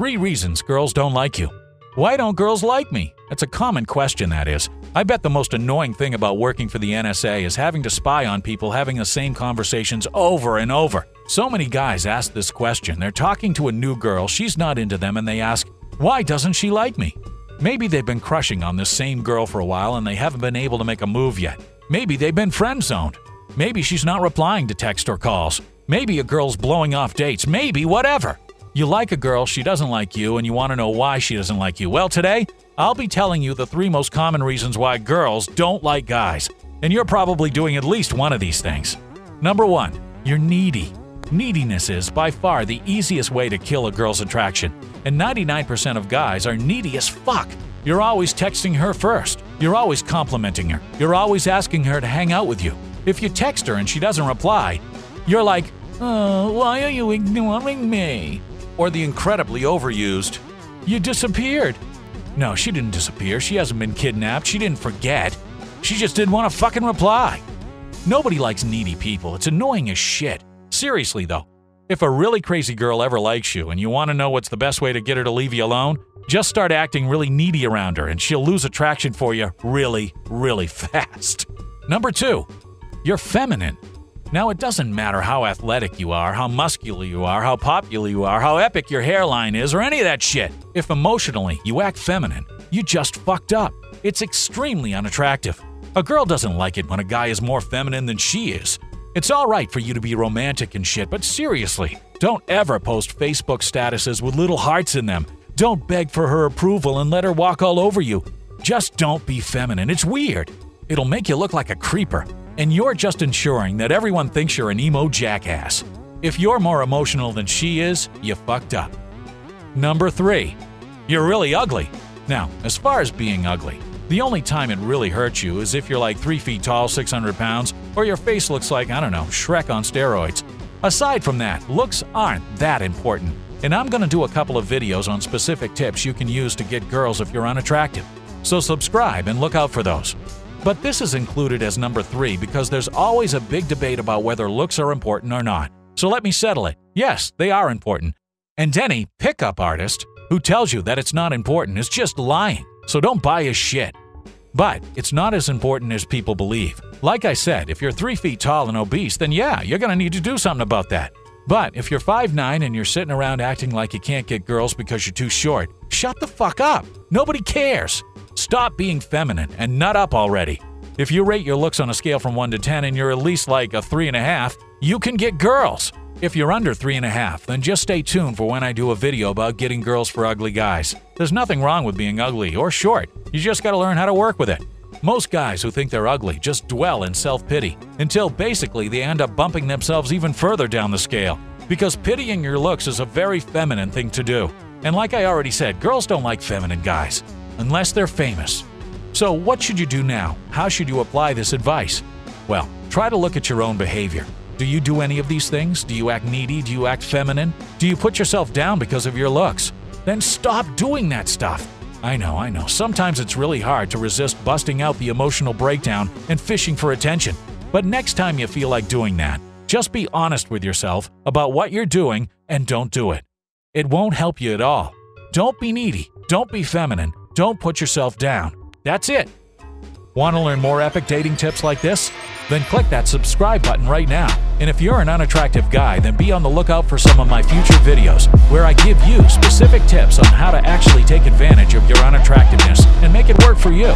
3 reasons girls don't like you. Why don't girls like me? That's a common question, that is. I bet the most annoying thing about working for the NSA is having to spy on people having the same conversations over and over. So many guys ask this question. They're talking to a new girl, she's not into them, and they ask, why doesn't she like me? Maybe they've been crushing on this same girl for a while and they haven't been able to make a move yet. Maybe they've been friend-zoned. Maybe she's not replying to text or calls. Maybe a girl's blowing off dates. Maybe whatever. You like a girl, she doesn't like you, and you want to know why she doesn't like you. Well, today, I'll be telling you the 3 most common reasons why girls don't like guys. And you're probably doing at least one of these things. Number 1, you're needy. Neediness is, by far, the easiest way to kill a girl's attraction. And 99% of guys are needy as fuck. You're always texting her first. You're always complimenting her. You're always asking her to hang out with you. If you text her and she doesn't reply, you're like, oh, why are you ignoring me? Or the incredibly overused, you disappeared. No, she didn't disappear. She hasn't been kidnapped. She didn't forget. She just didn't want to fucking reply. Nobody likes needy people. It's annoying as shit. Seriously, though, if a really crazy girl ever likes you and you want to know what's the best way to get her to leave you alone, just start acting really needy around her and she'll lose attraction for you really, really fast. Number 2, you're feminine. Now, it doesn't matter how athletic you are, how muscular you are, how popular you are, how epic your hairline is, or any of that shit. If emotionally you act feminine, you just fucked up. It's extremely unattractive. A girl doesn't like it when a guy is more feminine than she is. It's alright for you to be romantic and shit, but seriously, don't ever post Facebook statuses with little hearts in them. Don't beg for her approval and let her walk all over you. Just don't be feminine. It's weird. It'll make you look like a creeper. And you're just ensuring that everyone thinks you're an emo jackass. If you're more emotional than she is, you fucked up. Number 3, you're really ugly. Now, as far as being ugly, the only time it really hurts you is if you're like 3 feet tall, 600 pounds, or your face looks like, I don't know, Shrek on steroids. Aside from that, looks aren't that important. And I'm gonna do a couple of videos on specific tips you can use to get girls if you're unattractive. So subscribe and look out for those. But this is included as number 3 because there's always a big debate about whether looks are important or not. So let me settle it. Yes, they are important. And any pickup artist who tells you that it's not important is just lying. So don't buy his shit. But it's not as important as people believe. Like I said, if you're 3 feet tall and obese, then yeah, you're gonna need to do something about that. But if you're 5'9" and you're sitting around acting like you can't get girls because you're too short, shut the fuck up. Nobody cares. Stop being feminine and nut up already. If you rate your looks on a scale from 1 to 10 and you're at least like a 3.5, you can get girls. If you're under 3.5, then just stay tuned for when I do a video about getting girls for ugly guys. There's nothing wrong with being ugly or short. You just gotta learn how to work with it. Most guys who think they're ugly just dwell in self-pity until basically they end up bumping themselves even further down the scale. Because pitying your looks is a very feminine thing to do. And like I already said, girls don't like feminine guys. Unless they're famous. So what should you do now? How should you apply this advice? Well, try to look at your own behavior. Do you do any of these things? Do you act needy? Do you act feminine? Do you put yourself down because of your looks? Then stop doing that stuff. I know. Sometimes it's really hard to resist busting out the emotional breakdown and fishing for attention. But next time you feel like doing that, just be honest with yourself about what you're doing and don't do it. It won't help you at all. Don't be needy. Don't be feminine. Don't put yourself down. That's it. Want to learn more epic dating tips like this? Then click that subscribe button right now. And if you're an unattractive guy, then be on the lookout for some of my future videos where I give you specific tips on how to actually take advantage of your unattractiveness and make it work for you.